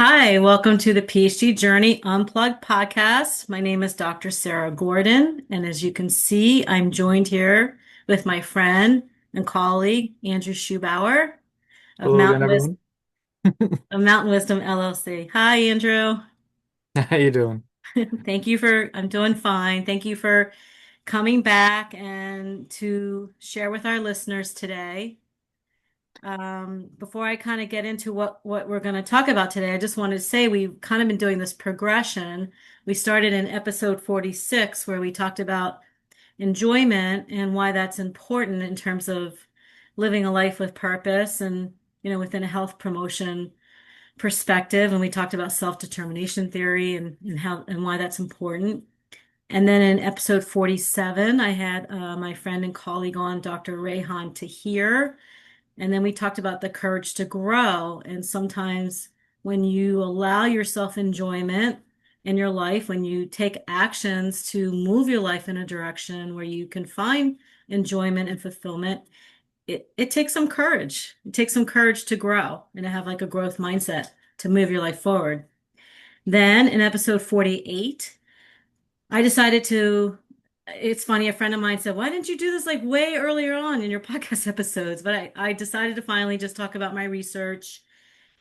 Hi, welcome to the PhD Journey Unplugged podcast. My name is Dr. Sarah Gordon, and as you can see, I'm joined here with my friend and colleague, Andrew Schubauer of Hello again, everyone. Mountain Wisdom LLC. Hi, Andrew. How you doing? I'm doing fine. Thank you for coming back and to share with our listeners today. Before I kind of get into what we're going to talk about today, I just wanted to say we've kind of been doing this progression. We started in episode 46, where we talked about enjoyment and why that's important in terms of living a life with purpose and, within a health promotion perspective. And we talked about self-determination theory and how and why that's important. And then in episode 47, I had my friend and colleague on, Dr. Rayhan Tahir. And then we talked about the courage to grow. And sometimes when you allow yourself enjoyment in your life, when you take actions to move your life in a direction where you can find enjoyment and fulfillment, it takes some courage. It takes some courage to grow and to have like a growth mindset to move your life forward. Then in episode 48, I decided to, it's funny, a friend of mine said, why didn't you do this like way earlier on in your podcast episodes? But I decided to finally just talk about my research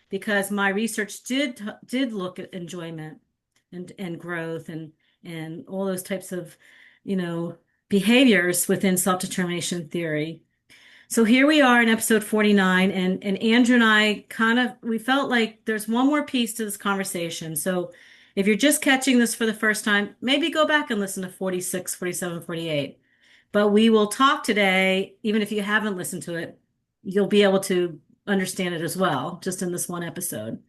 because my research did look at enjoyment and growth and all those types of, you know, behaviors within self-determination theory. So here we are in episode 49, and Andrew and I we felt like there's one more piece to this conversation. So if you're just catching this for the first time, maybe go back and listen to 46, 47, 48. But we will talk today, even if you haven't listened to it, you'll be able to understand it as well, just in this one episode.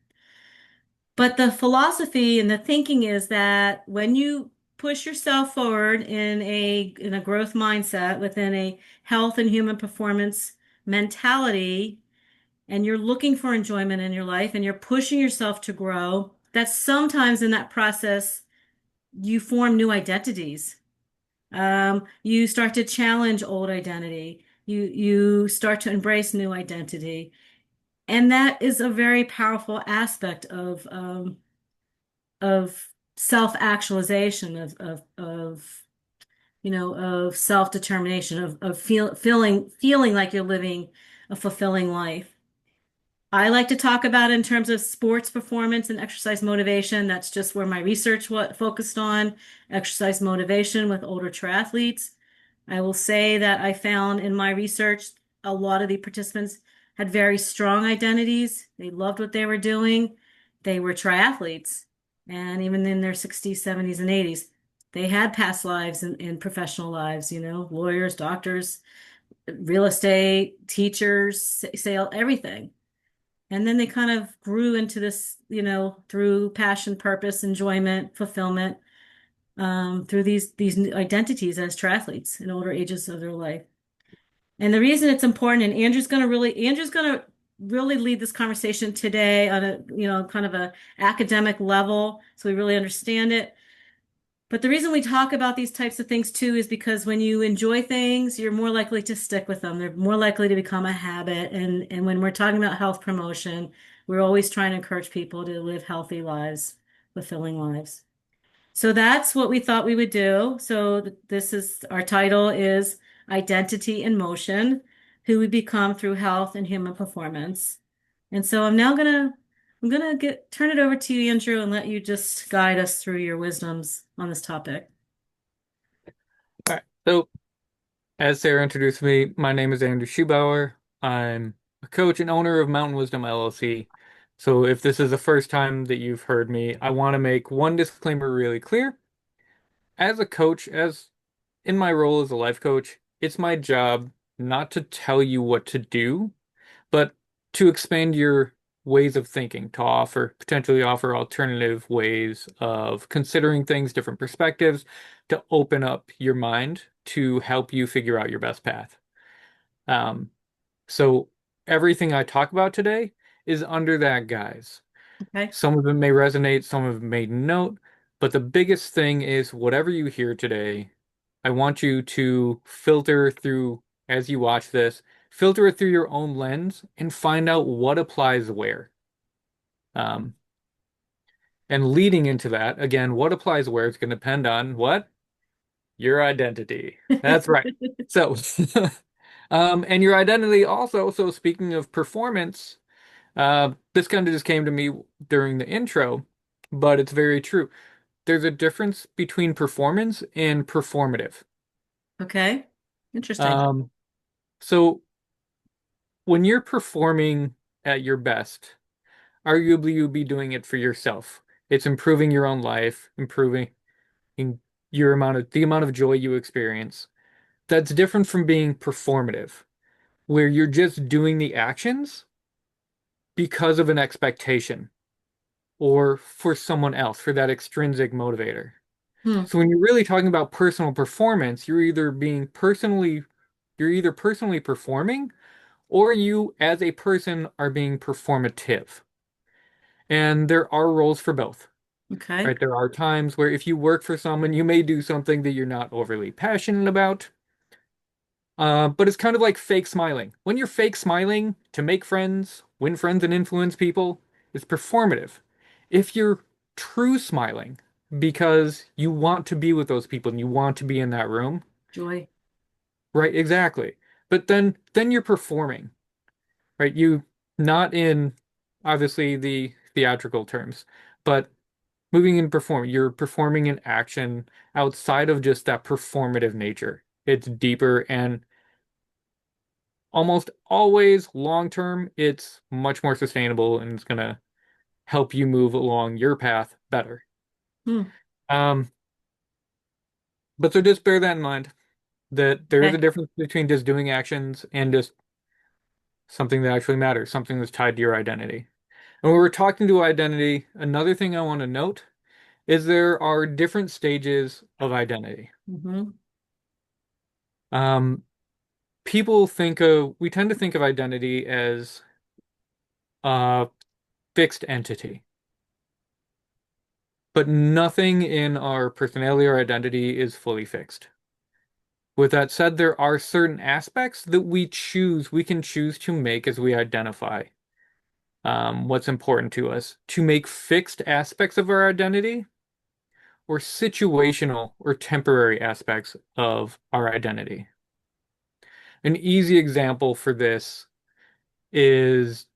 But the philosophy and the thinking is that when you push yourself forward in a growth mindset within a health and human performance mentality, and you're looking for enjoyment in your life and you're pushing yourself to grow, that sometimes in that process you form new identities. You start to challenge old identity. You start to embrace new identity. And that is a very powerful aspect of self-actualization, of self-determination, feeling like you're living a fulfilling life. I like to talk about it in terms of sports performance and exercise motivation. That's just where my research what focused on exercise motivation with older triathletes. I will say that I found in my research a lot of the participants had very strong identities. They loved what they were doing. They were triathletes. And even in their 60s, 70s, and 80s, they had past lives and professional lives, lawyers, doctors, real estate, teachers, sale, everything. And then they kind of grew into this, through passion, purpose, enjoyment, fulfillment, through these new identities as triathletes in older ages of their life. And the reason it's important, and Andrew's gonna really lead this conversation today on a, kind of a academic level, so we really understand it. But the reason we talk about these types of things too is because when you enjoy things, you're more likely to stick with them. They're more likely to become a habit. And when we're talking about health promotion, we're always trying to encourage people to live healthy lives, fulfilling lives. So that's what we thought we would do. So this is our title is Identity in Motion, Who We Become Through Health and Human Performance. And so I'm gonna get turn it over to you, Andrew, and let you just guide us through your wisdoms on this topic. All right. So, as Sarah introduced me, my name is Andrew Schubauer. I'm a coach and owner of Mountain Wisdom LLC. So, if this is the first time that you've heard me, I want to make one disclaimer really clear. As a coach, as in my role as a life coach, it's my job not to tell you what to do, but to expand your ways of thinking, to potentially offer alternative ways of considering things, different perspectives, to open up your mind to help you figure out your best path. Um, so everything I talk about today is under that guise. Okay. Some of it may resonate, some of it may note, but the biggest thing is whatever you hear today, I want you to filter through as you watch this, filter it through your own lens and find out what applies where. Um, And leading into that, again, what applies where? It's going to depend on what? Your identity. That's right. So, and your identity also, so speaking of performance, this kind of just came to me during the intro, but it's very true. There's a difference between performance and performative. Okay. Interesting. Um, so when you're performing at your best, arguably you'll be doing it for yourself. It's improving your own life, improving the amount of joy you experience. That's different from being performative, where you're just doing the actions because of an expectation or for someone else, for that extrinsic motivator. Hmm. So when you're really talking about personal performance, you're either personally performing or you as a person are being performative. And there are roles for both, Okay. right? There are times where if you work for someone, you may do something that you're not overly passionate about. But it's kind of like fake smiling. When you're fake smiling to make friends, win friends, and influence people, it's performative. If you're true smiling because you want to be with those people and you want to be in that room, Joy. right? Exactly. But then you're performing, right? You not in obviously the theatrical terms, but moving in you're performing an action outside of just that performative nature. It's deeper and almost always long term, it's much more sustainable and it's gonna help you move along your path better. Hmm. Um, but so just bear that in mind that there is a Okay. difference between just doing actions and just something that actually matters, something that's tied to your identity. And when we're talking to identity, another thing I want to note is there are different stages of identity. Mm-hmm. Um, we tend to think of identity as a fixed entity. But nothing in our personality or identity is fully fixed. With that said, there are certain aspects that we can choose to make as we identify what's important to us, to make fixed aspects of our identity or situational or temporary aspects of our identity. An easy example for this is,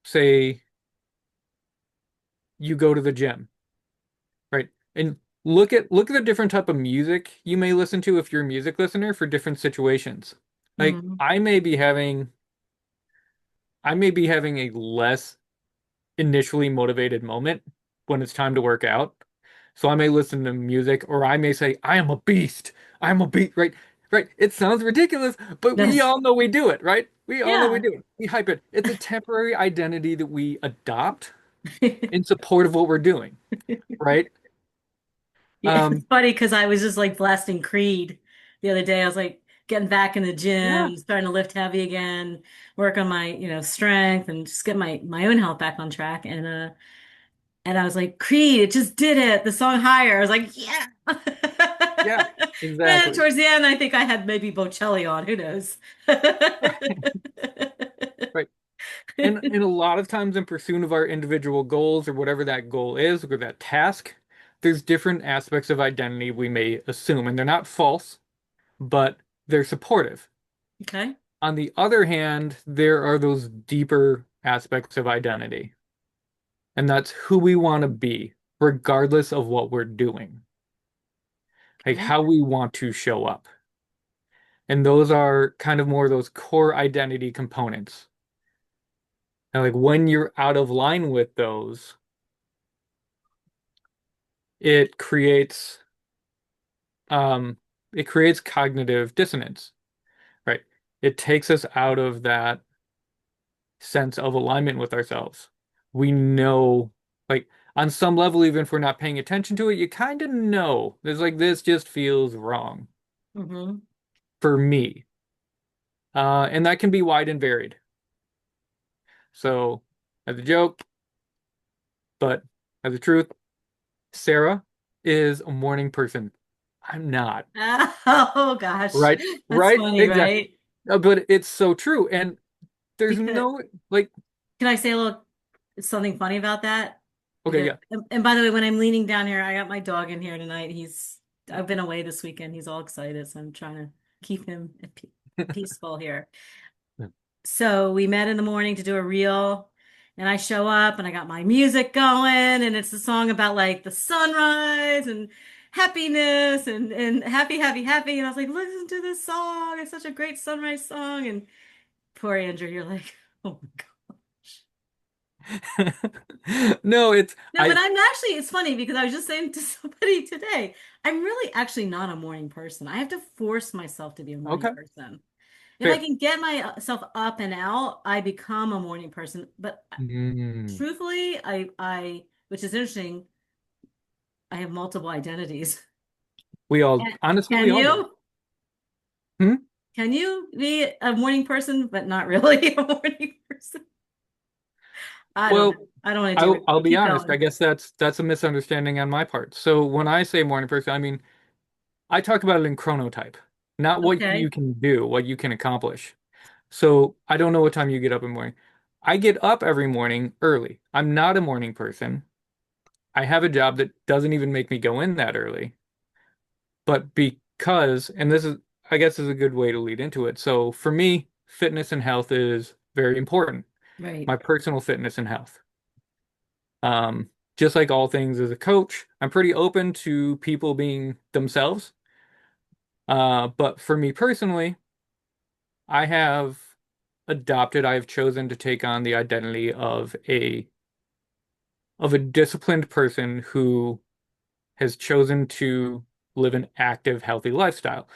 say, you go to the gym, right? And look at the different type of music you may listen to if you're a music listener for different situations. Like Mm-hmm. I may be having a less initially motivated moment when it's time to work out. So I may listen to music or I may say, I am a beast. I'm a beast, right? Right. It sounds ridiculous, but we Yes. all know we do it, right? We all know we Yeah. do it. We hype it. It's a temporary identity that we adopt in support of what we're doing, right? Yeah, it's Um, funny because I was just like blasting Creed the other day. I was like getting back in the yeah, gym, starting to lift heavy again, work on my, strength and just get my own health back on track. And I was like, Creed, it just did it. The song Higher. I was like, yeah. yeah, And exactly. towards the end, I think I had maybe Bocelli on. Who knows? Right. And a lot of times in pursuit of our individual goals or whatever that goal is or that task, there's different aspects of identity we may assume, and they're not false, but they're supportive. Okay. On the other hand, there are those deeper aspects of identity, and that's who we want to be, regardless of what we're doing, like Okay. how we want to show up. And those are kind of more those core identity components. And like when you're out of line with those, it creates um it creates cognitive dissonance, right? It takes us out of that sense of alignment with ourselves. We know, like on some level, even if we're not paying attention to it, you kind of know. There's like this just feels wrong Hmm. for me. And that can be wide and varied. So as a joke, but as a truth, Sarah is a morning person. I'm not. Oh gosh. Right? That's Right? funny, Exactly. right? But it's so true. And there's Because no like can I say a little something funny about that? Okay, Because, yeah. and by the way, when I'm leaning down here, I got my dog in here tonight. I've been away this weekend. He's all excited, so I'm trying to keep him peaceful here. So we met in the morning to do a reel, and I show up and I got my music going, and it's a song about like the sunrise and happiness and happy, happy, happy. And I was like, listen to this song. It's such a great sunrise song. And poor Andrew, you're like, oh my God. No, it's No, but I I'm actually, it's funny because I was just saying to somebody today, I'm really actually not a morning person. I have to force myself to be a morning okay. person. If I Fair. can get myself up and out, I become a morning person. But Mm. truthfully, which is interesting, I have multiple identities. We all Can honestly can we all do. you? Hmm? Can you be a morning person, but not really a morning person? I don't Well, know. I don't want to I'll do I'll it. be Keep honest. I going. guess that's a misunderstanding on my part. So when I say morning person, I mean I talk about it in chronotype, not what you Okay. can do, what you can accomplish. So I don't know what time you get up in the morning. I get up every morning early. I'm not a morning person. I have a job that doesn't even make me go in that early. But because, and this is, I guess, is a good way to lead into it. So for me, fitness and health is very important. Right. My personal fitness and health. Just like all things as a coach, I'm pretty open to people being themselves. But for me personally, I have I have chosen to take on the identity of a disciplined person who has chosen to live an active, healthy lifestyle.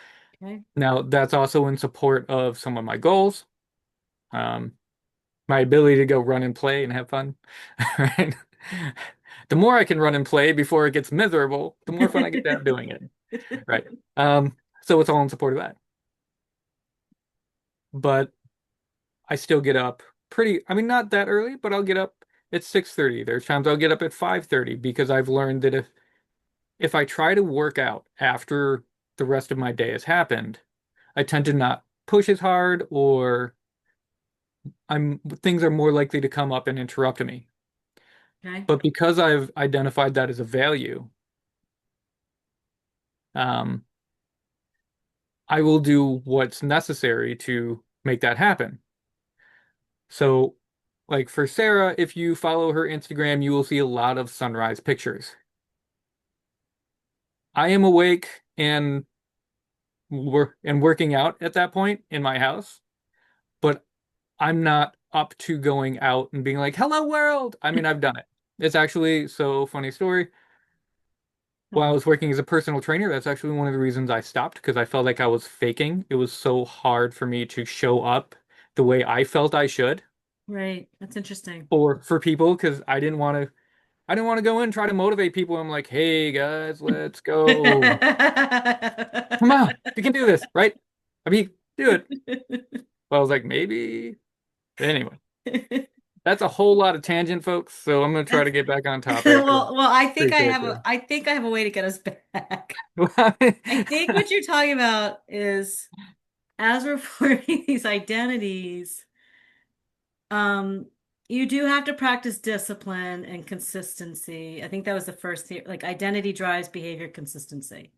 Okay. Now, that's also in support of some of my goals, um, my ability to go run and play and have fun. Right? The more I can run and play before it gets miserable, the more fun I get to have doing it. Right. So it's all in support of that. But I still get up I mean, not that early, but I'll get up at 6:30. There's times I'll get up at 5:30 because I've learned that if I try to work out after the rest of my day has happened, I tend to not push as hard or things are more likely to come up and interrupt me. Okay. But because I've identified that as a value, um, I will do what's necessary to make that happen. So, like for Sarah, if you follow her Instagram, you will see a lot of sunrise pictures. I am awake and working out at that point in my house, but I'm not up to going out and being like, "Hello world." I mean, I've done it. It's actually so funny story. While I Oh, was working as a personal trainer, that's actually one of the reasons I stopped because I felt like I was faking. It was so hard for me to show up the way I felt I should right. That's interesting. for people because I didn't want to go in and try to motivate people. I'm like, "Hey guys, let's go. Come on. You can do this, right? I mean, do it." But I was like, maybe. Anyway, that's a whole lot of tangent, folks. So I'm gonna try That's to get back on topic. well, Appreciate you. I think I have a way to get us back. I think what you're talking about is as we're forming these identities, um, you do have to practice discipline and consistency. I think that was the first thing, like identity drives behavior consistency.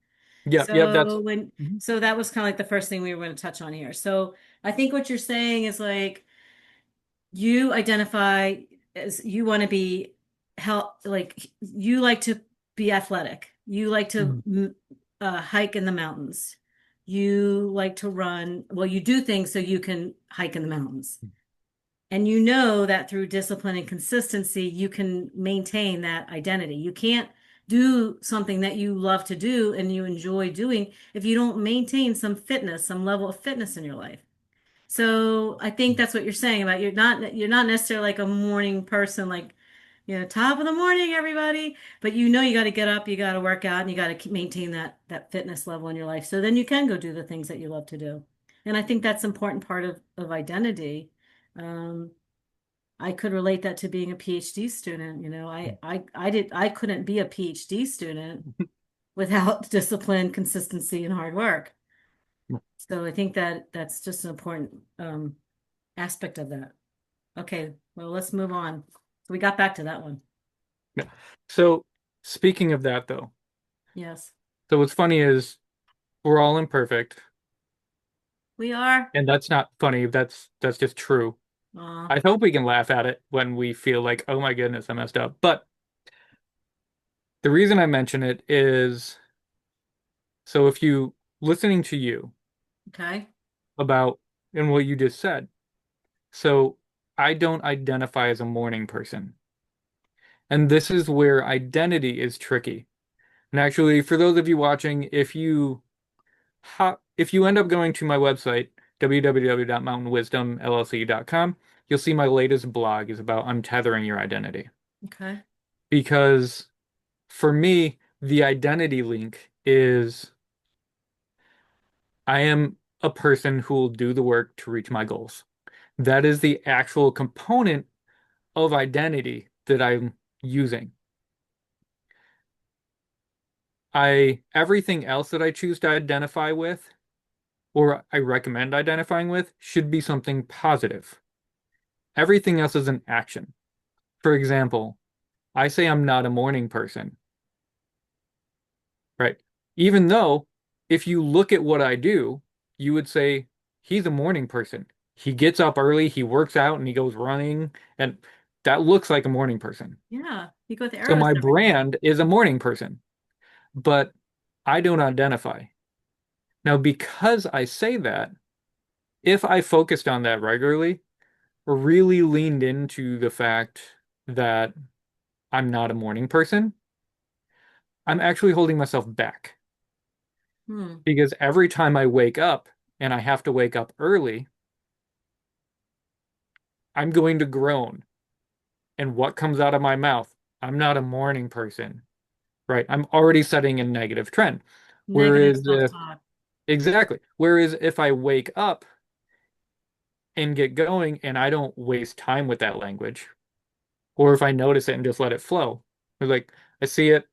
Yep, yep, that's Mhm. So that was kind of like the first thing we were going to touch on here. So I think what you're saying is like you identify as you want to be like you like to be athletic. You like to Mhm. hike in the mountains. You like to run. Well, you do things so you can hike in the mountains. And you know that through discipline and consistency, you can maintain that identity. You can't do something that you love to do and you enjoy doing if you don't maintain some fitness, some level of fitness in your life. So I think that's what you're saying about you're not necessarily like a morning person, like, top of the morning, everybody. But you got to get up, you got to work out, and you got to maintain that fitness level in your life. So then you can go do the things that you love to do. And I think that's an important part of identity. Um, I could relate that to being a PhD student. I couldn't be a PhD student without discipline, consistency, and hard work. So I think that that's just an important aspect of that. Okay, well, let's move on. So we got back to that one. Yeah. So speaking of that though, Yes, so what's funny is we're all imperfect, we are. and that's not funny. That's just true. Aw, I hope we can laugh at it when we feel like, oh my goodness, I messed up. But the reason I mention it is so if you listening to you okay. about and what you just said, so I don't identify as a morning person. And this is where identity is tricky. And actually, for those of you watching, if you end up going to my website, www.mountainwisdomllc.com, you'll see my latest blog is about untethering your identity. Okay. Because for me, the identity link is I am a person who will do the work to reach my goals. That is the actual component of identity that I'm using. Everything else that I choose to identify with or I recommend identifying with should be something positive. Everything else is an action. For example, I say I'm not a morning person, right? Even though if you look at what I do, you would say he's a morning person. He gets up early, he works out, and he goes running, and that looks like a morning person. Yeah, you go with So arrows my and everything. brand is a morning person, but I don't identify. Now, because I say that, if I focused on that regularly, or really leaned into the fact that I'm not a morning person, I'm actually holding myself back Hmm. because every time I wake up and I have to wake up early, I'm going to groan. And what comes out of my mouth? I'm not a morning person, right? I'm already setting a negative trend. Negative Whereas if, self-talk. exactly, whereas if I wake up and get going and I don't waste time with that language, or if I notice it and just let it flow, like I see it,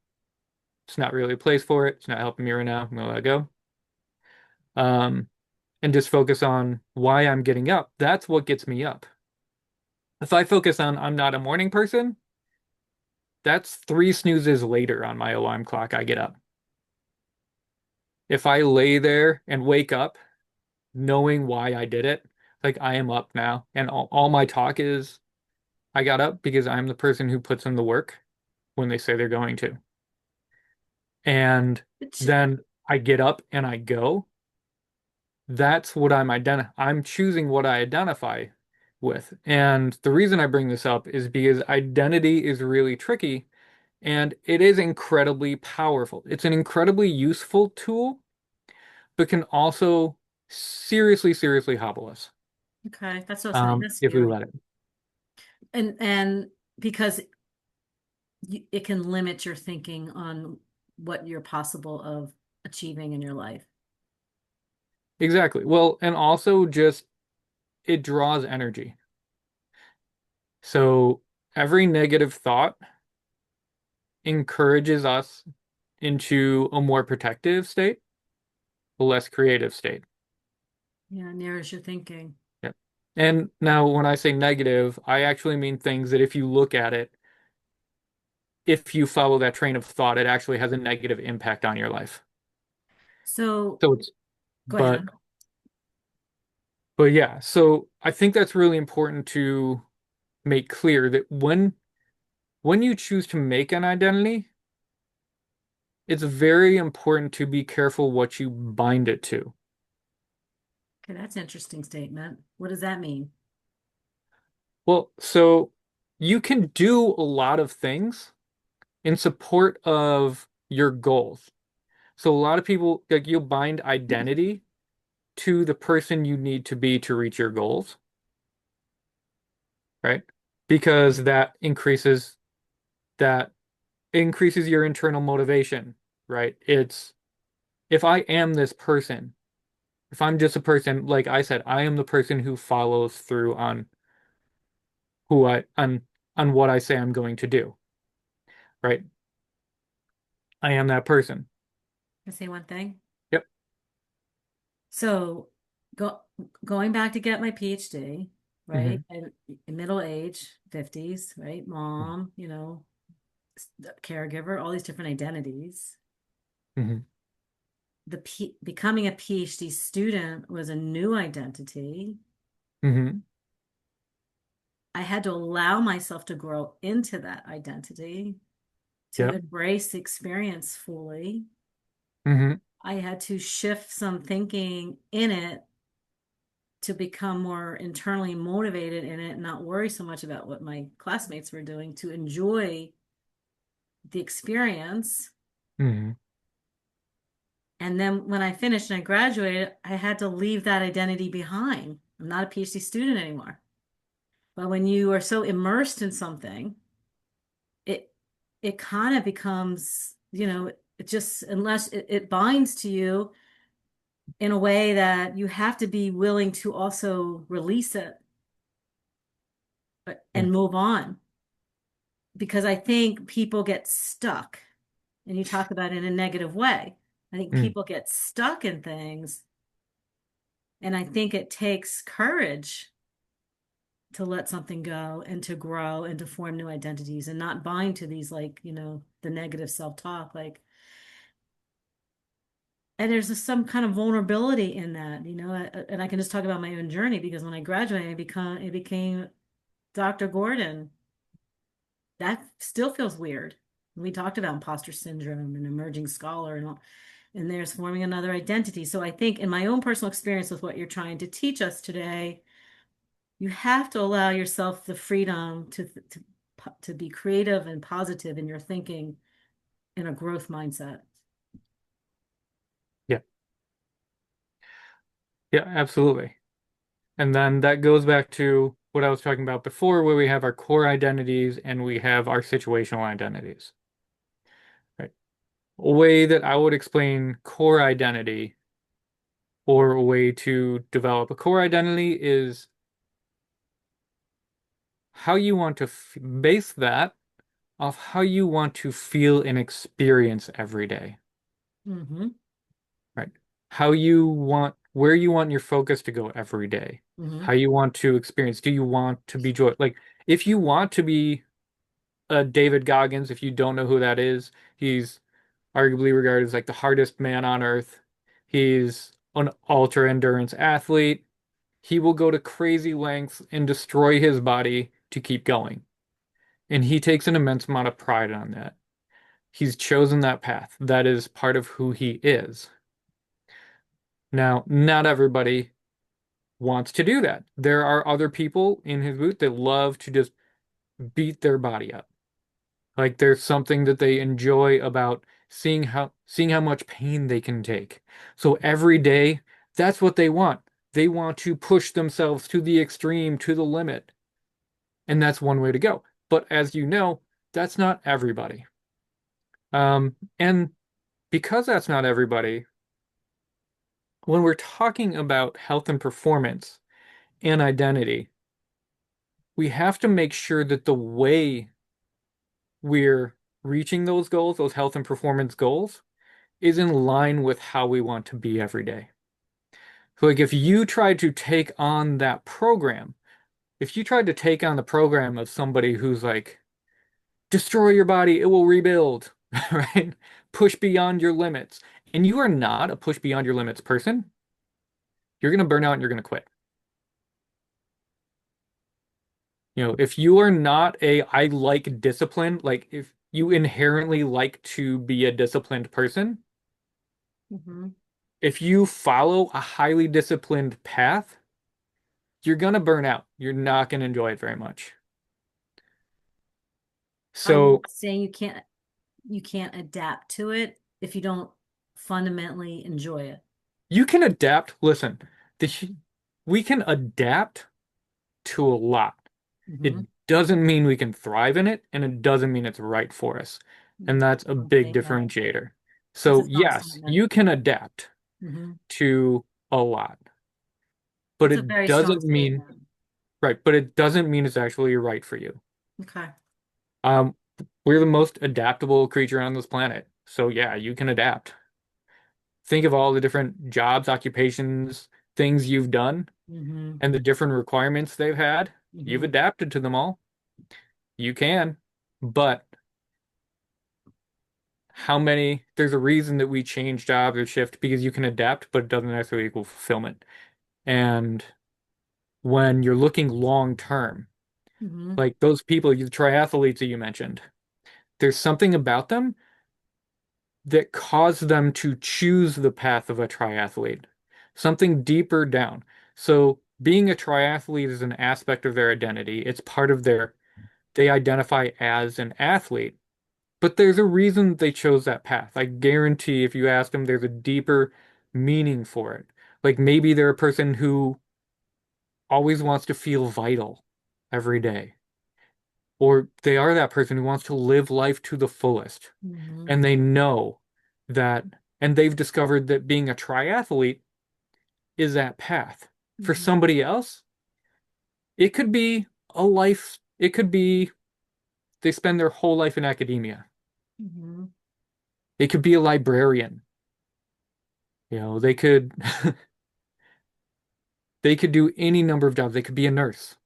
it's not really a place for it, it's not helping me right now, I'm gonna let it go. Um, and just focus on why I'm getting up. That's what gets me up. If I focus on I'm not a morning person, that's three snoozes later on my alarm clock, I get up. If I lay there and wake up knowing why I did it, like I am up now, and all my talk is I got up because I'm the person who puts in the work when they say they're going to. And It's, then I get up and I go. That's what I'm choosing what I identify with. And the reason I bring this up is because identity is really tricky and it is incredibly powerful. It's an incredibly useful tool, but can also seriously, seriously hobble us okay, that's what's nice. That's if we scary. let it. And because it can limit your thinking on what you're possible of achieving in your life. Exactly. Well, and also just it draws energy. So every negative thought encourages us into a more protective state, a less creative state. Yeah, narrows your thinking. Yep. And now when I say negative, I actually mean things that if you look at it, if you follow that train of thought, it actually has a negative impact on your life. So So it's go but ahead. but yeah, so I think that's really important to make clear that when you choose to make an identity, it's very important to be careful what you bind it to. Okay, that's an interesting statement. What does that mean? Well, so you can do a lot of things in support of your goals. So a lot of people like you'll bind identity to the person you need to be to reach your goals, right? Because that increases your internal motivation, right? It's if I am this person, if I'm just a person, like I said, I am the person who follows through on who I on what I say I'm going to do, right? I am that person. Can I say one thing? Yep. So go going back to get my PhD, right? Hmm. And in middle age, 50s, right? Mom, caregiver, all these different identities. Hmm. Becoming a PhD student was a new identity. Hmm. I had to allow myself to grow into that identity, to Yep. embrace the experience fully. Hmm. I had to shift some thinking in it to become more internally motivated in it, and not worry so much about what my classmates were doing, to enjoy the experience. Hmm. And then when I finished and I graduated, I had to leave that identity behind. I'm not a PhD student anymore. But when you are so immersed in something, it it kind of becomes, it just, unless it binds to you in a way that you have to be willing to also release it Yeah. and move on. Because I think people get stuck, and you talk about it in a negative way. I think Mm. people get stuck in things, and I think it takes courage to let something go and to grow and to form new identities and not bind to these, like, the negative self-talk, like. And there's some kind of vulnerability in that, and I can just talk about my own journey, because when I graduated, it became Dr. Gordon. That still feels weird. We talked about imposter syndrome and emerging scholar and all, and there's forming another identity. So I think in my own personal experience with what you're trying to teach us today, you have to allow yourself the freedom to be creative and positive in your thinking, in a growth mindset. Yeah. Yeah, absolutely. And then that goes back to what I was talking about before, where we have our core identities and we have our situational identities. Right. A way that I would explain core identity, or a way to develop a core identity, is how you want to base that off how you want to feel and experience every day. Mm-hmm. Right. How you want, where you want your focus to go every day. Mm-hmm. How you want to experience. Do you want to be joy? Like, if you want to be David Goggins, if you don't know who that is, he's arguably regarded as like the hardest man on earth. He's an ultra endurance athlete. He will go to crazy lengths and destroy his body to keep going. And he takes an immense amount of pride on that. He's chosen that path. That is part of who he is. Now, not everybody wants to do that. There are other people in his booth that love to just beat their body up. Like, there's something that they enjoy about seeing how much pain they can take. So every day, that's what they want. They want to push themselves to the extreme, to the limit. And that's one way to go. But as you know, that's not everybody. And because that's not everybody, when we're talking about health and performance and identity, we have to make sure that the way we're reaching those goals, those health and performance goals, is in line with how we want to be every day. So, like, if you try to take on that program, if you tried to take on the program of somebody who's like, destroy your body, it will rebuild, right? Push beyond your limits, and you are not a push beyond your limits person, you're going to burn out and you're going to quit. If you are not I like discipline, like if you inherently like to be a disciplined person, Mm-hmm. if you follow a highly disciplined path, you're gonna burn out. You're not gonna enjoy it very much. Are you So saying you can't adapt to it if you don't fundamentally enjoy it? you can adapt. Listen, the, we can adapt to a lot. It Mm-hmm. doesn't mean we can thrive in it, and it doesn't mean it's right for us. And that's a Don't big say that. differentiator. That's a So strong yes, statement. you can adapt Mm-hmm. to a lot, but That's a it very strong doesn't mean statement. right, but it doesn't mean it's actually right for you. Okay. Um, we're the most adaptable creature on this planet. So yeah, you can adapt. Think of all the different jobs, occupations, things you've done, Mm-hmm. and the different requirements they've had. You've Mm-hmm. adapted to them all. You can, but there's a reason that we change jobs or shift because you can adapt, but it doesn't necessarily equal fulfillment. And when you're looking long term, Hmm. like those people, the triathletes that you mentioned, there's something about them that caused them to choose the path of a triathlete, something deeper down. So being a triathlete is an aspect of their identity. It's part of they identify as an athlete, but there's a reason they chose that path. I guarantee if you ask them, there's a deeper meaning for it. Like maybe they're a person who always wants to feel vital every day, or they are that person who wants to live life to the fullest. Hmm. And they know that, and they've discovered that being a triathlete is that path. For Hmm. somebody else, it could be it could be they spend their whole life in academia. Hmm. It could be a librarian. They could they could do any number of jobs. They could be a nurse,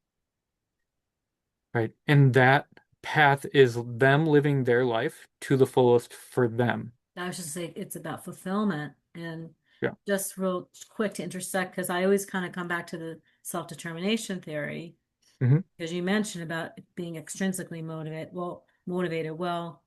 right? And that path is them living their life to the fullest for them. I was just say it's about fulfillment. And Yeah. just real quick to intersect, because I always kind of come back to the self-determination theory, Hmm. because you mentioned about being extrinsically motivated. Well,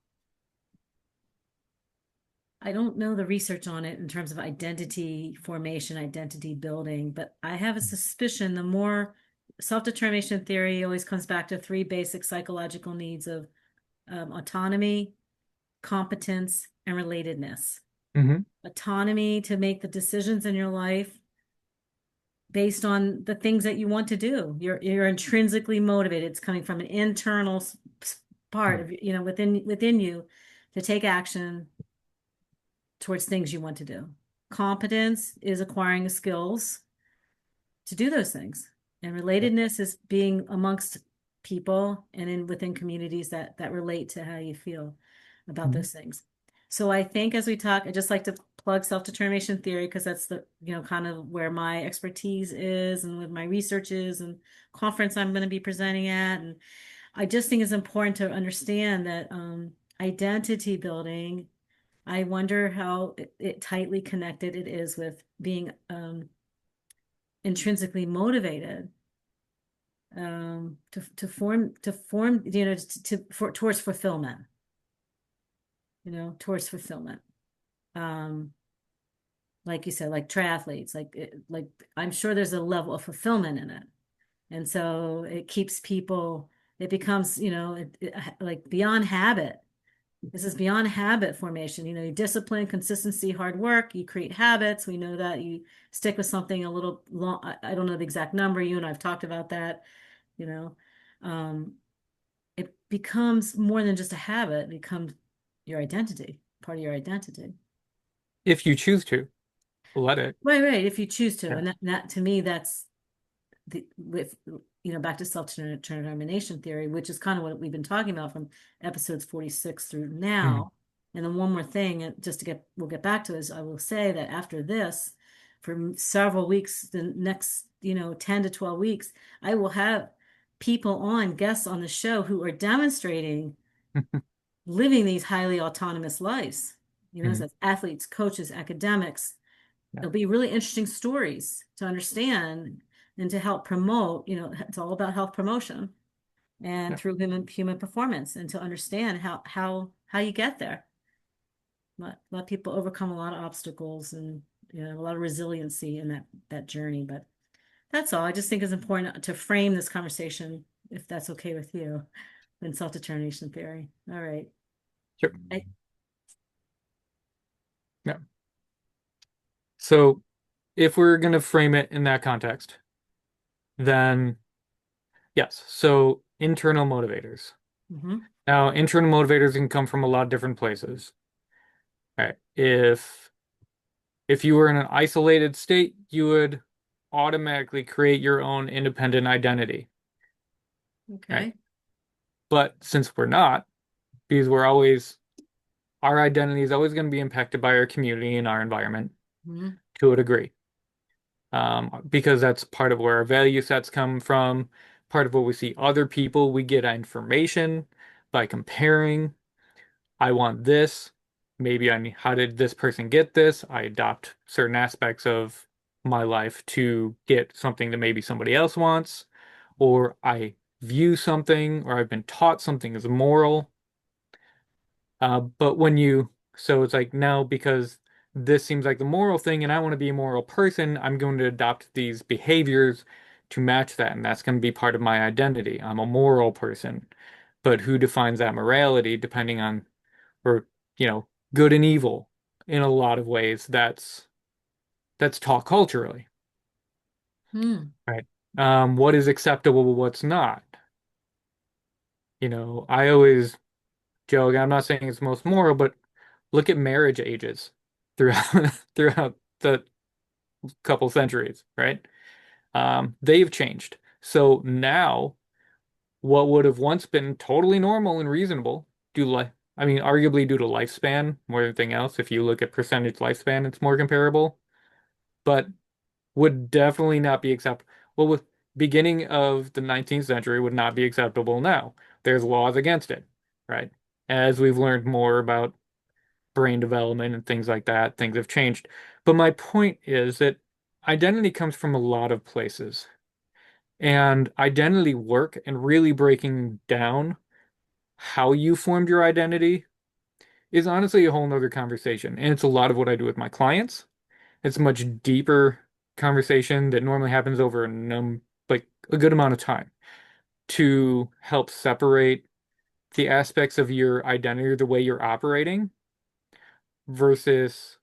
I don't know the research on it in terms of identity formation, identity building, but I have a suspicion the more self-determination theory always comes back to three basic psychological needs of autonomy, competence, and relatedness. Hmm. Autonomy to make the decisions in your life based on the things that you want to do. You're intrinsically motivated. It's coming from an internal part of within you to take action towards things you want to do. Competence is acquiring the skills to do those things. And Yeah. relatedness is being amongst people and in within communities that relate to how you feel about Mhm. those things. So I think as we talk, I just like to plug self-determination theory because that's the, kind of where my expertise is and with my research is and conference I'm going to be presenting at. And I just think it's important to understand that identity building, I wonder how it tightly connected it is with being intrinsically motivated to form towards fulfillment, towards fulfillment. Um, like you said, like triathletes, like I'm sure there's a level of fulfillment in it, and so it keeps people. It becomes, like beyond habit. This is beyond habit formation. You discipline, consistency, hard work. You create habits. We know that you stick with something a little long. I don't know the exact number. You and I've talked about that. You know, um, it becomes more than just a habit. It becomes your identity, part of your identity. If you choose to let it. Right, right. If you choose to, Yeah. and that to me, that's with back to self-determination theory, which is kind of what we've been talking about from episodes 46 through Mhm. now. And then one more thing, and just we'll get back to is I will say that after this, for several weeks, the next 10 to 12 weeks, I will have people on guests on the show who are demonstrating living these highly autonomous lives. Mhm. So athletes, coaches, academics. Yeah. It'll be really interesting stories to understand and to help promote. It's all about health promotion and Yeah. through human performance, and to understand how you get there. Let people overcome a lot of obstacles and a lot of resiliency in that journey. But that's all. I just think it's important to frame this conversation, if that's okay with you, in self-determination theory. All right. Sure. I, Yeah. So if we're going to frame it in that context, then yes. So internal motivators. mhm. Now, internal motivators can come from a lot of different places. Right. If you were in an isolated state, you would automatically create your own independent identity. Right. Okay. But since we're not, because our identity is always going to be impacted by our community and our environment Mhm. to a degree. Because that's part of where our value sets come from, part of what we see other people. We get information by comparing. I want this. maybe how did this person get this? I adopt certain aspects of my life to get something that maybe somebody else wants, or I view something, or I've been taught something as moral. But so it's like, no, because this seems like the moral thing, and I want to be a moral person, I'm going to adopt these behaviors to match that, and that's going to be part of my identity. I'm a moral person. But who defines that morality, depending on, or, good and evil in a lot of ways, that's taught culturally, Hmm. right? What is acceptable, what's not? I always joke, I'm not saying it's most moral, but look at marriage ages throughout throughout the couple centuries, right? They've changed. So now, what would have once been totally normal and reasonable, I mean, arguably due to lifespan more than anything else, if you look at percentage lifespan, it's more comparable, but would definitely not be acceptable. Well, with beginning of the 19th century would not be acceptable now. There's laws against it, right? As we've learned more about brain development and things like that, things have changed. But my point is that identity comes from a lot of places. And identity work and really breaking down how you formed your identity is honestly a whole nother conversation. And it's a lot of what I do with my clients. It's a much deeper conversation that normally happens over like a good amount of time to help separate the aspects of your identity or the way you're operating versus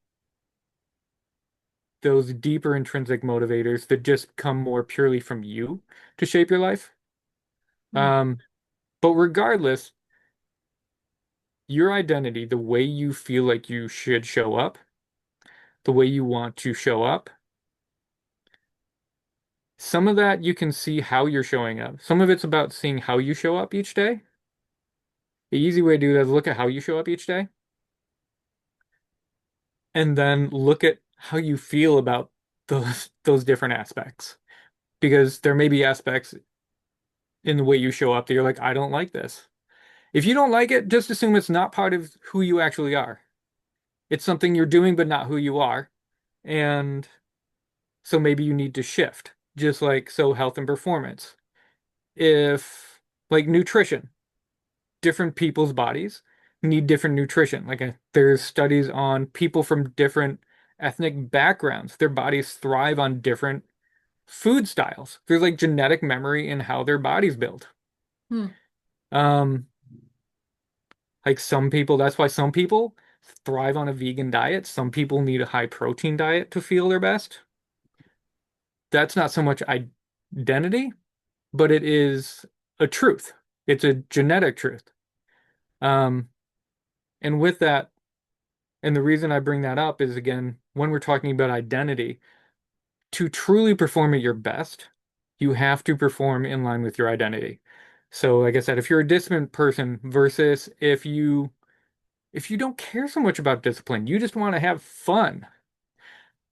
those deeper intrinsic motivators that just come more purely from you to shape your life. Hmm. Um, but regardless, your identity, the way you feel like you should show up, the way you want to show up, some of that you can see how you're showing up. Some of it's about seeing how you show up each day. The easy way to do that is look at how you show up each day and then look at how you feel about those different aspects. Because there may be aspects in the way you show up that you're like, I don't like this. If you don't like it, just assume it's not part of who you actually are. It's something you're doing, but not who you are. And so maybe you need to shift, just like so health and performance. If like nutrition, different people's bodies need different nutrition. There's studies on people from different ethnic backgrounds. Their bodies thrive on different food styles. There's like genetic memory in how their body's built. Hmm. Um, like some people, that's why some people thrive on a vegan diet. Some people need a high protein diet to feel their best. That's not so much identity, but it is a truth. It's a genetic truth. Um, and with that, and the reason I bring that up is again, when we're talking about identity, to truly perform at your best, you have to perform in line with your identity. So, like I said, if you're a disciplined person versus if you don't care so much about discipline, you just want to have fun,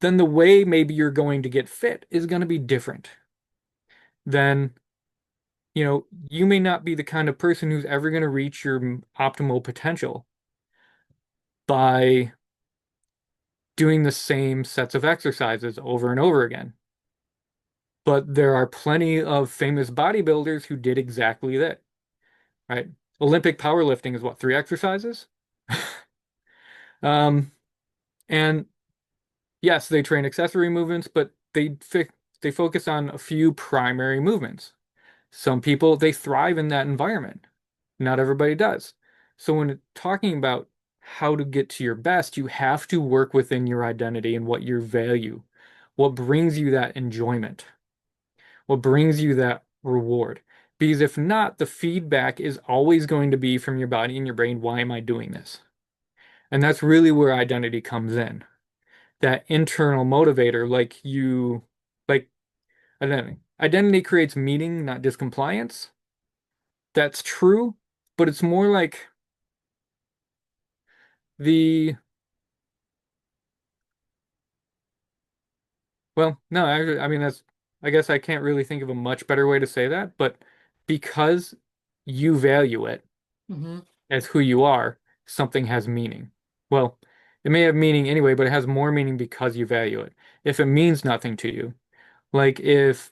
then the way maybe you're going to get fit is going to be different. Then, you may not be the kind of person who's ever going to reach your optimal potential by doing the same sets of exercises over and over again. But there are plenty of famous bodybuilders who did exactly that, right? Olympic powerlifting is what, three exercises? Um, and yes, they train accessory movements, but they focus on a few primary movements. Some people they thrive in that environment. Not everybody does. So when talking about how to get to your best, you have to work within your identity and what you value, what brings you that enjoyment, what brings you that reward. Because if not, the feedback is always going to be from your body and your brain, why am I doing this? And that's really where identity comes in. That internal motivator, like identity creates meaning, not just compliance. That's true, but it's more like the, well, no, actually, I mean, I guess I can't really think of a much better way to say that, but because you value it Hmm. as who you are, something has meaning. well, it may have meaning anyway, but it has more meaning because you value it. If it means nothing to you, like if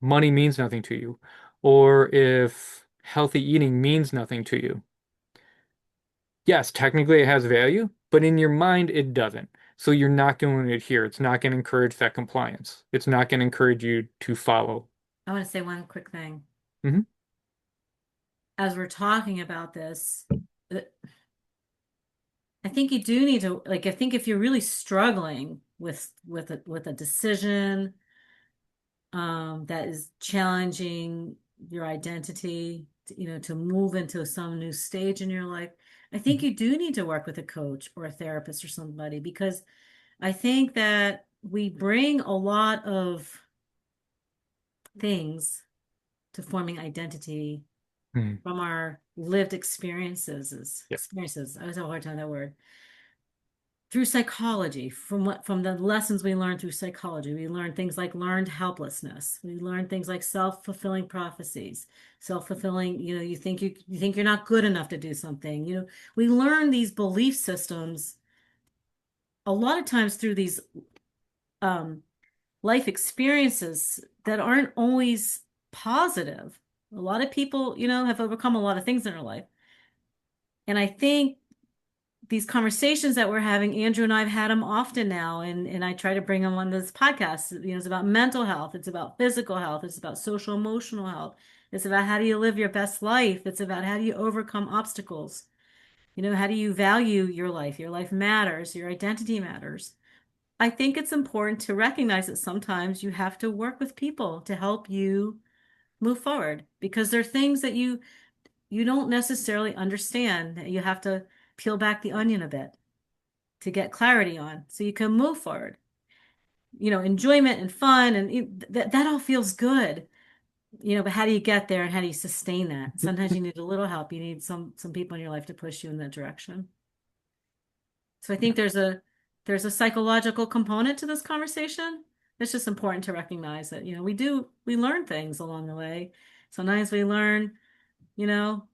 money means nothing to you, or if healthy eating means nothing to you, yes, technically it has value, but in your mind it doesn't. So you're not going to adhere. It's not going to encourage that compliance. It's not going to encourage you to follow. I want to say one quick thing. Hmm. As we're talking about this, uh, I think you do need to like I think if you're really struggling with a decision that is challenging your identity, to move into some new stage in your life, I think you do need to work with a coach or a therapist or somebody because I think that we bring a lot of things to forming identity Hmm. from our lived experiences. Yeah. I always have a hard time with that word. Through psychology, from the lessons we learn through psychology, we learn things like learned helplessness. We learn things like self-fulfilling prophecies, self-fulfilling, you think you're not good enough to do something. We learn these belief systems a lot of times through these um, life experiences that aren't always positive. A lot of people, have overcome a lot of things in their life. And I think these conversations that we're having, Andrew and I have had them often now, and I try to bring them on this podcast. It's about mental health, it's about physical health, it's about social emotional health, it's about how do you live your best life, it's about how do you overcome obstacles, how do you value your life matters, your identity matters. I think it's important to recognize that sometimes you have to work with people to help you move forward because there are things that you don't necessarily understand that you have to peel back the onion a bit to get clarity on so you can move forward. Enjoyment and fun and that all feels good. But how do you get there and how do you sustain that? Sometimes you need a little help. You need some people in your life to push you in that direction. So I think there's a psychological component to this conversation. It's just important to recognize that, we learn things along the way. Sometimes we learn, you know,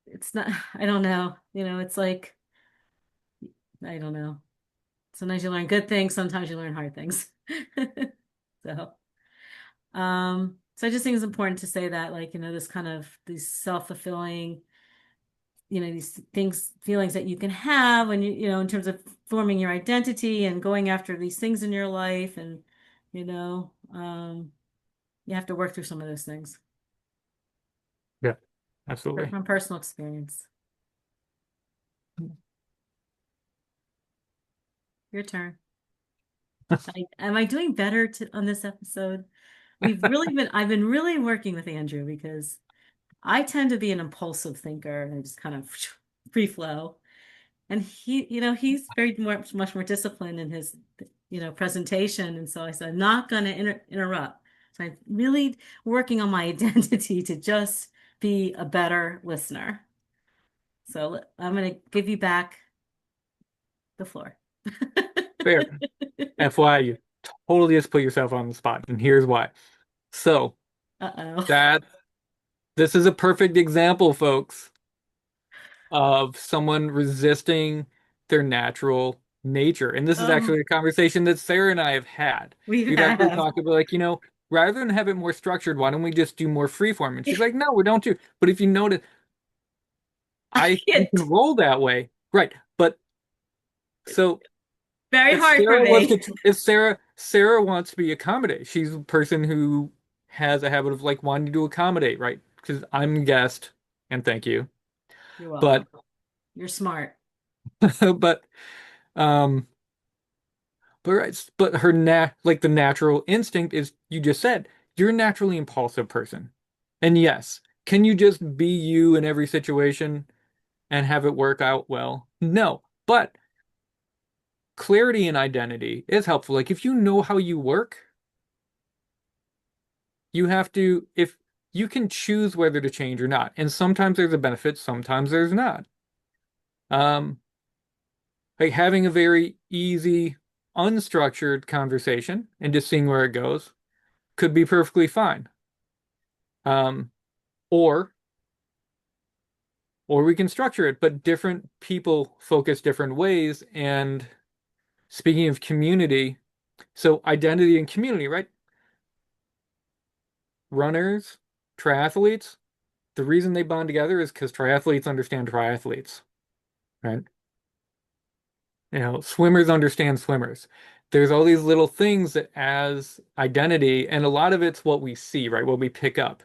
it's not, I don't know, it's like, I don't know. Sometimes you learn good things, sometimes you learn hard things. So, so I just think it's important to say that, like, this kind of these self-fulfilling, these things, feelings that you can have when in terms of forming your identity and going after these things in your life, and you know, um, you have to work through some of those things Yeah, absolutely. from personal experience. Your turn. Am I doing better on this episode? I've been really working with Andrew because I tend to be an impulsive thinker and just kind of free flow. And he's very much more disciplined in his, presentation. And so I said, I'm not going to interrupt. So I'm really working on my identity to just be a better listener. So I'm going to give you back the floor. Fair. FYI, you totally just put yourself on the spot, and here's why. So Uh-oh. that this is a perfect example, folks, of someone resisting their natural nature. And this is Oh, actually a conversation that Sarah and I have had. we We've actually have. talked about like, rather than have it more structured, why don't we just do more freeform? And she's like, no, we don't do. But if you notice, I we can can't. roll that way. Right. But so Very if hard for Sarah was me. to, if Sarah wants to be accommodated, she's a person who has a habit of like wanting to accommodate, right? Because I'm a guest, and thank you. You're welcome. But You're smart. but um but her like the natural instinct is you just said, you're a naturally impulsive person. And yes, can you just be you in every situation and have it work out well? No. But clarity and identity is helpful. Like if you know how you work, you have to, if you can choose whether to change or not. And sometimes there's a benefit, sometimes there's not. Um, like having a very easy, unstructured conversation and just seeing where it goes could be perfectly fine. Um, or or we can structure it, but different people focus different ways. And speaking of community, so identity and community, right? Runners, triathletes, the reason they bond together is because triathletes understand triathletes, right? Swimmers understand swimmers. There's all these little things that as identity, and a lot of it's what we see, right? What we pick up.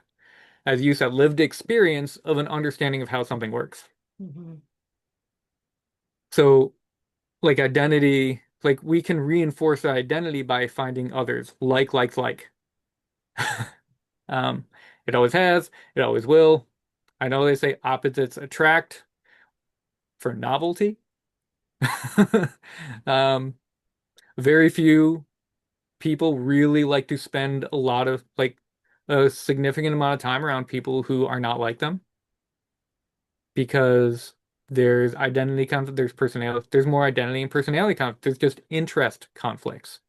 As you said, lived experience of an understanding of how something works. Mhm. So, like identity, like we can reinforce that identity by finding others like. Um, it always has, it always will. I know they say opposites attract for novelty. Um, very few people really like to spend a lot of like a significant amount of time around people who are not like them because there's identity conflict, there's personality, there's more identity and personality conflict, there's just interest conflicts,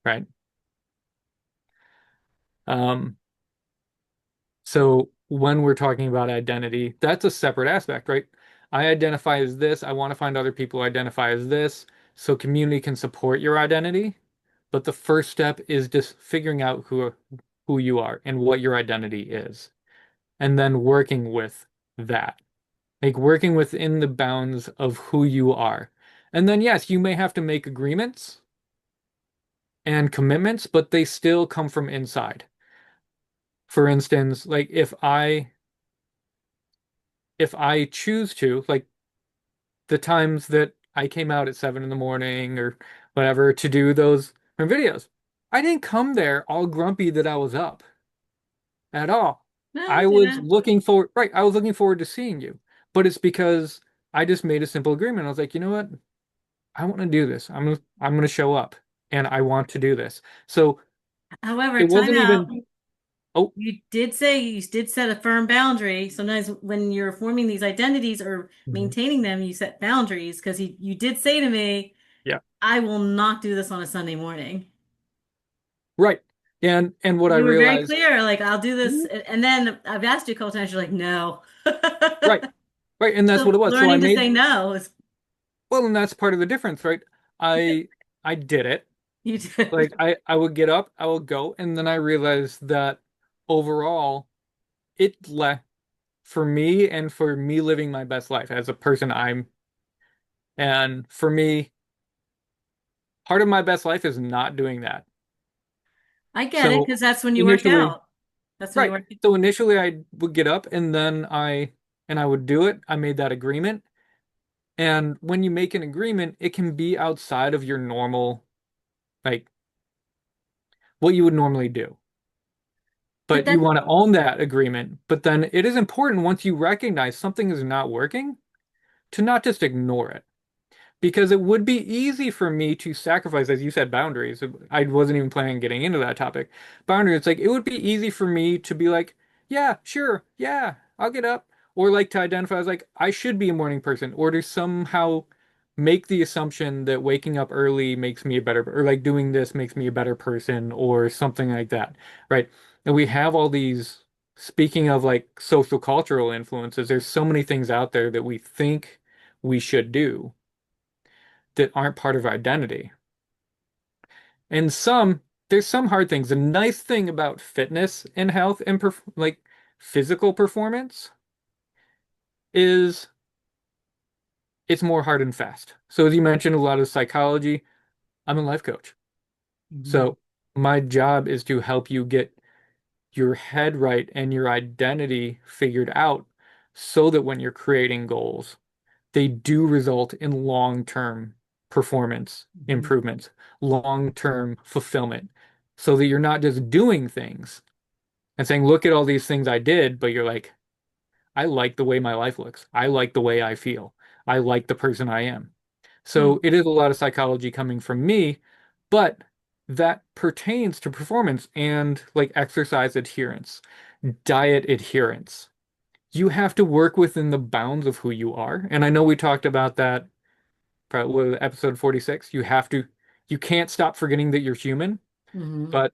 right? Um, so when we're talking about identity, that's a separate aspect, right? I identify as this, I want to find other people who identify as this, so community can support your identity. But the first step is just figuring out who you are and what your identity is, and then working with that. Like working within the bounds of who you are. And then yes, you may have to make agreements and commitments, but they still come from inside. For instance, like if I choose to, like the times that I came out at 7 in the morning or whatever to do those videos, I didn't come there all grumpy that I was up at all. No, you I was didn't. looking forward, right, I was looking forward to seeing you. But it's because I just made a simple agreement. I was like, you know what? I want to do this. I'm gonna show up and I want to do this. So However, it time wasn't out. even, oh, You did set a firm boundary. Sometimes when you're forming these identities or mhm, maintaining them, you set boundaries because you did say to me, yeah, I will not do this on a Sunday morning. right. And what I You were very realized, clear, like I'll do this. mhm, And then I've asked you a couple times, you're like, no. right, right, and that's what So it was. So I learning to made, say no is well, and that's part of the difference, right? I did it. you Like did. I would get up, I would go, and then I realized that overall it left for me and for me living my best life as a person and for me, part of my best life is not doing that. I get it So because that's when you work initially, out. That's when you right. work. So initially I would get up and then I would do it. I made that agreement. And when you make an agreement, it can be outside of your normal, like what you would normally do. But But you that want to own that agreement. But then it is important once you recognize something is not working to not just ignore it. Because it would be easy for me to sacrifice, as you said, boundaries. I wasn't even planning on getting into that topic. Boundaries, it's like it would be easy for me to be like, yeah, sure, yeah, I'll get up. Or like to identify as like, I should be a morning person, or to somehow make the assumption that waking up early makes me a better, or like doing this makes me a better person, or something like that, right? And we have all these, speaking of like social cultural influences, there's so many things out there that we think we should do that aren't part of our identity. And there's some hard things. The nice thing about fitness and health and like physical performance is it's more hard and fast. So as you mentioned, a lot of psychology, I'm a life coach. Mhm. So my job is to help you get your head right and your identity figured out so that when you're creating goals, they do result in long-term performance Mhm. improvements, long-term fulfillment, so that you're not just doing things and saying, look at all these things I did, but you're like, I like the way my life looks. I like the way I feel. I like the person I am. Hmm. So it is a lot of psychology coming from me, but that pertains to performance and like exercise adherence, diet adherence. You have to work within the bounds of who you are. And I know we talked about that probably with episode 46. You can't stop forgetting that you're human, Mhm. but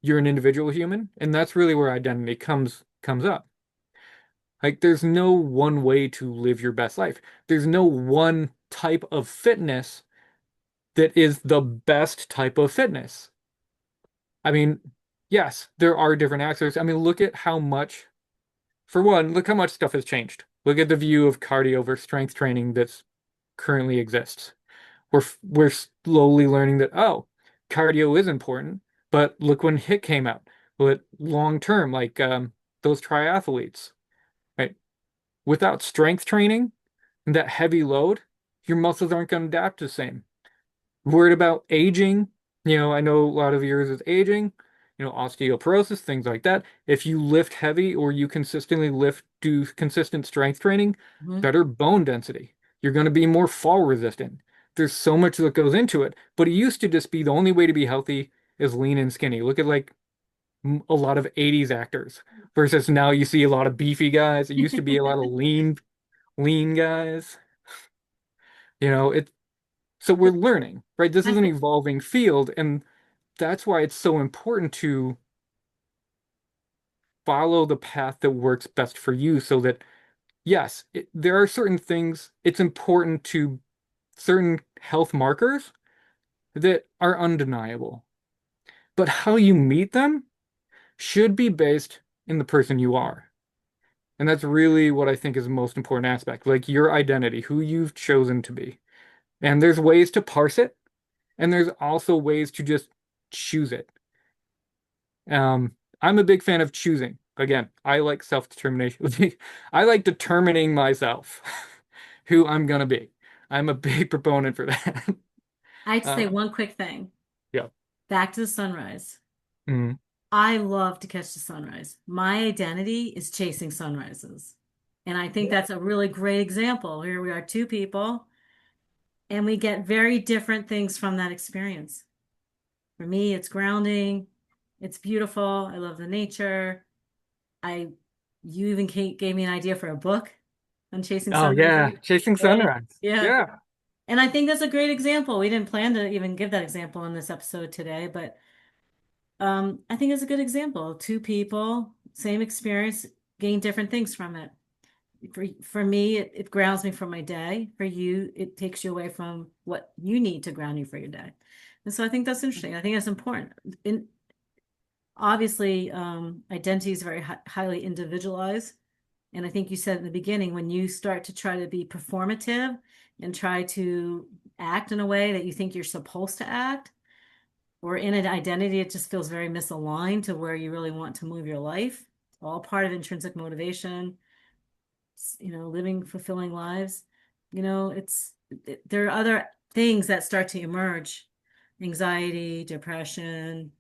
you're an individual human, and that's really where identity comes up. Like, there's no one way to live your best life. There's no one type of fitness that is the best type of fitness. I mean, yes, there are different aspects. I mean, look at how much, for one, look how much stuff has changed. Look at the view of cardio versus strength training that's currently exists. We're slowly learning that, oh, cardio is important, but look when HIIT came out. But long term, like those triathletes, right? Without strength training and that heavy load, your muscles aren't going to adapt the same. Worried about aging. I know a lot of yours is aging, osteoporosis, things like that. If you lift heavy or you consistently do consistent strength training, Mhm. better bone density. You're going to be more fall resistant. There's so much that goes into it, but it used to just be the only way to be healthy is lean and skinny. Look at like a lot of 80s actors versus now you see a lot of beefy guys. It used to be a lot of lean guys. It so we're learning, right? This I is an think evolving field, and that's why it's so important to follow the path that works best for you so that, yes, there are certain things, it's important to certain health markers that are undeniable. But how you meet them should be based in the person you are. And that's really what I think is the most important aspect, like your identity, who you've chosen to be. And there's ways to parse it, and there's also ways to just choose it. I'm a big fan of choosing. Again, I like self-determination. I like determining myself who I'm gonna be. I'm a big proponent for that. I'd say Uh, one quick thing. yeah. Back to the sunrise. Mm. I love to catch the sunrise. My identity is chasing sunrises. And I think that's a really great example. Here we are, two people, and we get very different things from that experience. For me, it's grounding. It's beautiful. I love the nature. I, you even gave me an idea for a book on chasing Oh yeah, sunrises. chasing Right? sunrise. Yeah. Yeah. And I think that's a great example. We didn't plan to even give that example in this episode today, but I think it's a good example. Two people, same experience, gain different things from it. For me, it grounds me for my day. For you, it takes you away from what you need to ground you for your day. And so I think that's interesting. I think that's important. In, obviously, identity is very highly individualized. And I think you said in the beginning, when you start to try to be performative and try to act in a way that you think you're supposed to act, or in an identity, it just feels very misaligned to where you really want to move your life. It's all part of intrinsic motivation, living fulfilling lives. There are other things that start to emerge, anxiety, depression,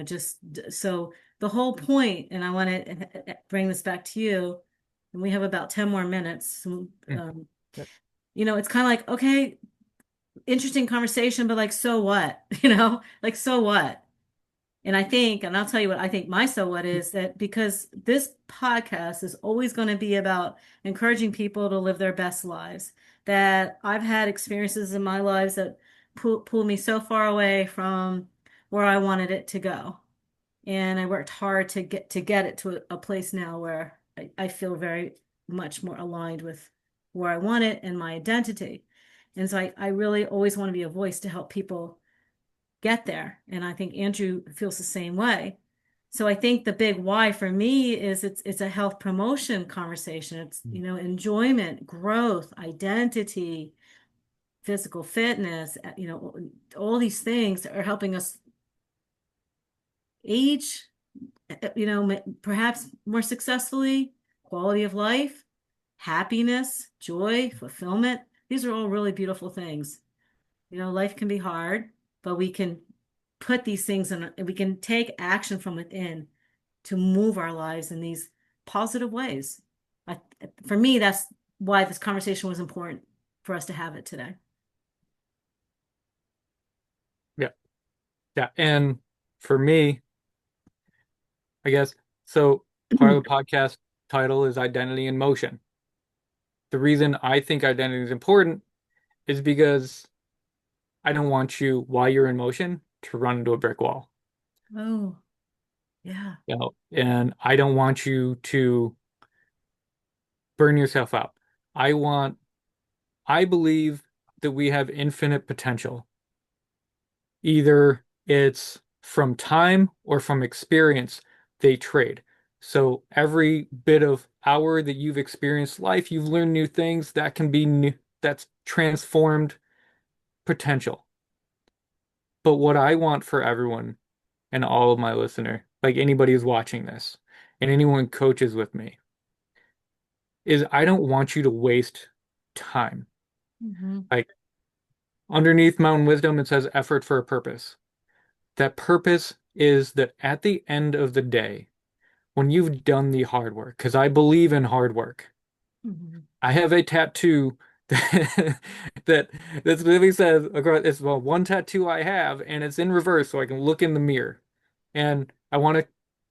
just so the whole point, and I want to bring this back to you, and we have about 10 more minutes. Mm. Yep. It's kind of like, okay, interesting conversation, but like, so what? Like, so what? And I think, and I'll tell you what I think my so what is that because this podcast is always going to be about encouraging people to live their best lives, that I've had experiences in my lives that pull me so far away from where I wanted it to go. And I worked hard to get it to a place now where I feel very much more aligned with where I want it and my identity. And so I really always want to be a voice to help people get there. And I think Andrew feels the same way. So I think the big why for me is it's a health promotion conversation. It's, Mm. enjoyment, growth, identity, physical fitness, all these things are helping us age, perhaps more successfully, quality of life, happiness, joy, fulfillment. These are all really beautiful things. Life can be hard, but we can put these things in, we can take action from within to move our lives in these positive ways. I, for me, that's why this conversation was important for us to have it today. Yeah. Yeah. And for me, I guess, so part of the podcast title is Identity in Motion. The reason I think identity is important is because I don't want you, while you're in motion, to run into a brick wall. Oh, yeah. And I don't want you to burn yourself out. I want, I believe that we have infinite potential. Either it's from time or from experience, they trade. So every bit of hour that you've experienced life, you've learned new things that can be new, that's transformed potential. But what I want for everyone and all of my listener, like anybody who's watching this and anyone who coaches with me, is I don't want you to waste time. Hmm. Like underneath Mountain Wisdom, it says effort for a purpose. That purpose is that at the end of the day, when you've done the hard work, because I believe in hard work, Hmm. I have a tattoo that that literally says across it's well one tattoo I have, and it's in reverse so I can look in the mirror. And I want to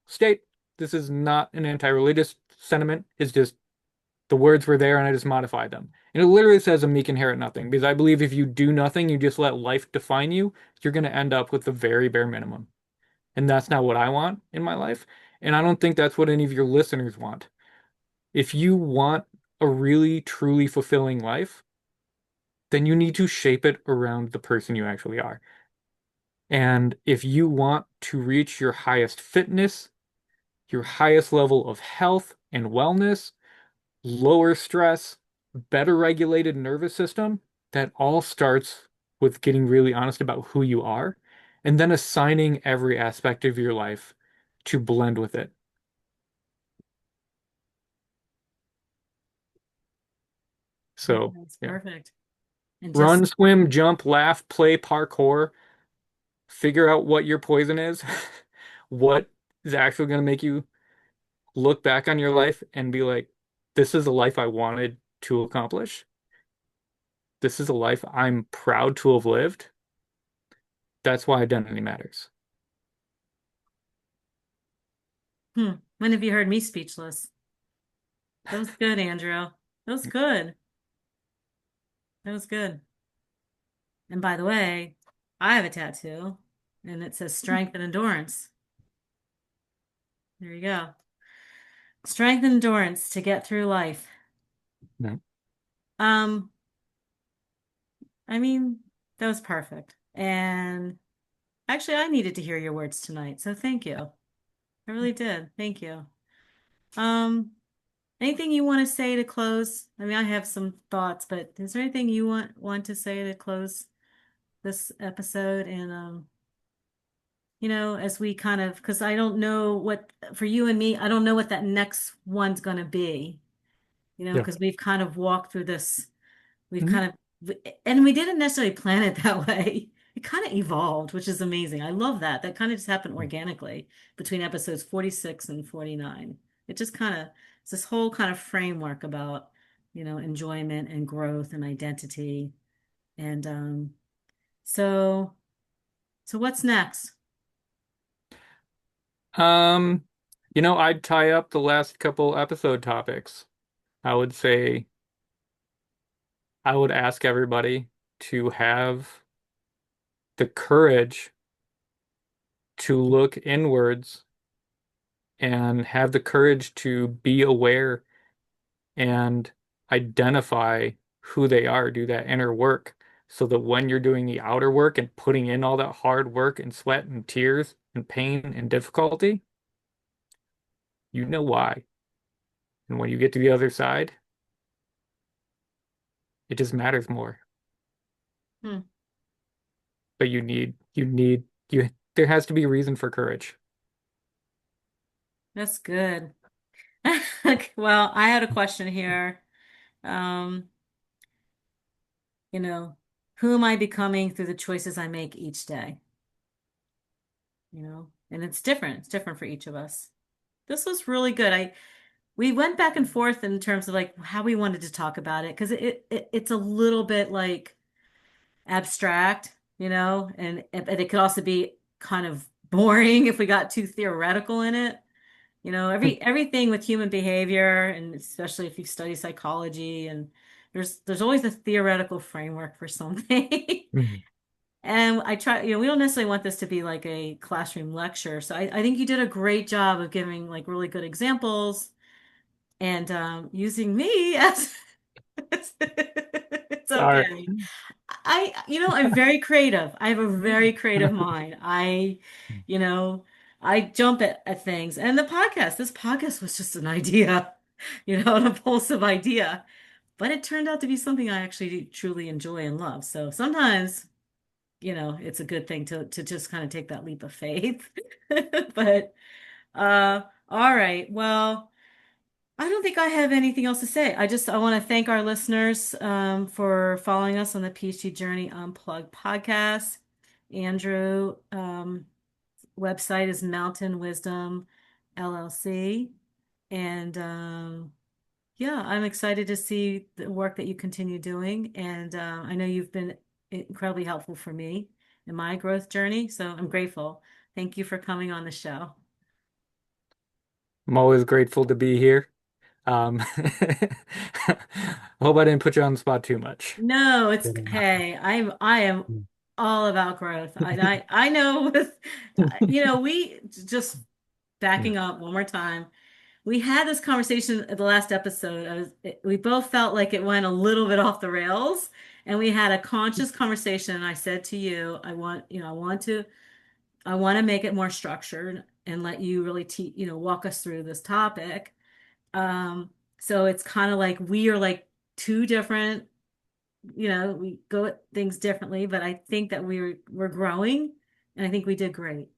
state this is not an anti-religious sentiment. It's just the words were there and I just modified them. And it literally says a meek inherit nothing because I believe if you do nothing, you just let life define you, you're going to end up with the very bare minimum. And that's not what I want in my life. And I don't think that's what any of your listeners want. If you want a really, truly fulfilling life, then you need to shape it around the person you actually are. And if you want to reach your highest fitness, your highest level of health and wellness, lower stress, better regulated nervous system, that all starts with getting really honest about who you are and then assigning every aspect of your life to blend with it. Yeah, So, that's yeah. perfect. And just, Run, swim, jump, laugh, play, parkour, figure out what your poison is, what is actually going to make you look back on your life and be like, this is a life I wanted to accomplish. This is a life I'm proud to have lived. That's why identity matters. when have you heard me speechless? That was good, Andrew. That was good. That was good. And by the way, I have a tattoo and it says strength and endurance. There you go. Strength and endurance to get through life. No. Um, I mean, that was perfect. And actually, I needed to hear your words tonight, so thank you. I really did. Thank you. Um, anything you want to say to close? I mean, I have some thoughts, but is there anything you want to say to close this episode? And as we kind of, because I don't know what for you and me, I don't know what that next one's going to be. Yeah. Because we've kind of walked through this. We've Mhm. kind of, and we didn't necessarily plan it that way. It kind of evolved, which is amazing. I love that. That kind of just happened organically between episodes 46 and 49. It just kind of, it's this whole kind of framework about, enjoyment and growth and identity. And so, so what's next? Um, I'd tie up the last couple episode topics. I would say I would ask everybody to have the courage to look inwards and have the courage to be aware and identify who they are, do that inner work, so that when you're doing the outer work and putting in all that hard work and sweat and tears and pain and difficulty, you know why. And when you get to the other side, it just matters more. Hmm, But there has to be a reason for courage. that's good. Okay, well, I had a question here. Um, you know, who am I becoming through the choices I make each day? And it's different. It's different for each of us. This was really good. We went back and forth in terms of like how we wanted to talk about it because it's a little bit like abstract, and it could also be kind of boring if we got too theoretical in it. Everything with human behavior, and especially if you study psychology, and there's always a theoretical framework for something. Mhm. And I try, we don't necessarily want this to be like a classroom lecture. So I think you did a great job of giving like really good examples and using me as it's Sorry. okay. I'm very creative. I have a very creative mind. You know, I jump at things. And this podcast was just an idea, an impulsive idea, but it turned out to be something I actually truly enjoy and love. So sometimes, it's a good thing to just kind of take that leap of faith. But all right. Well, I don't think I have anything else to say. I want to thank our listeners for following us on the PhD Journey Unplugged podcast. Andrew, website is Mountain Wisdom LLC. And yeah, I'm excited to see the work that you continue doing. And I know you've been incredibly helpful for me in my growth journey. So I'm grateful. Thank you for coming on the show. I'm always grateful to be here. I hope I didn't put you on the spot too much. No, it's Didn't. hey, I am all about growth. I know with we just backing up one more time. We had this conversation at the last episode. We both felt like it went a little bit off the rails, and we had a conscious conversation. And I said to you, I want to make it more structured and let you really walk us through this topic. Um, so it's kind of like we are like two different, we go at things differently, but I think that we're growing, and I think we did great.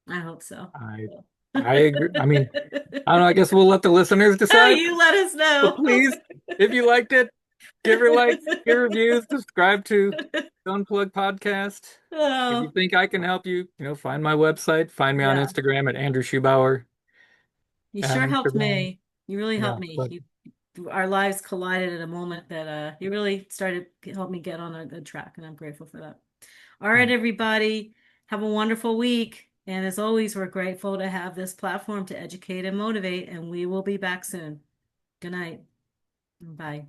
I hope so. I So. I agree. I mean, I don't know. I guess we'll let the listeners Oh, decide. you let us But know. please, if you liked it, give her likes, give reviews, subscribe to the Unplugged podcast. If you Oh, think I can help you, find my website, find me on yeah. Instagram at Andrew Schubauer You on sure helped Instagram. me. You really Yeah, helped me. but Our lives collided at a moment that you really started to help me get on a good track, and I'm grateful for that. All right, everybody, have a wonderful week. And as always, we're grateful to have this platform to educate and motivate, and we will be back soon. Good night. Bye.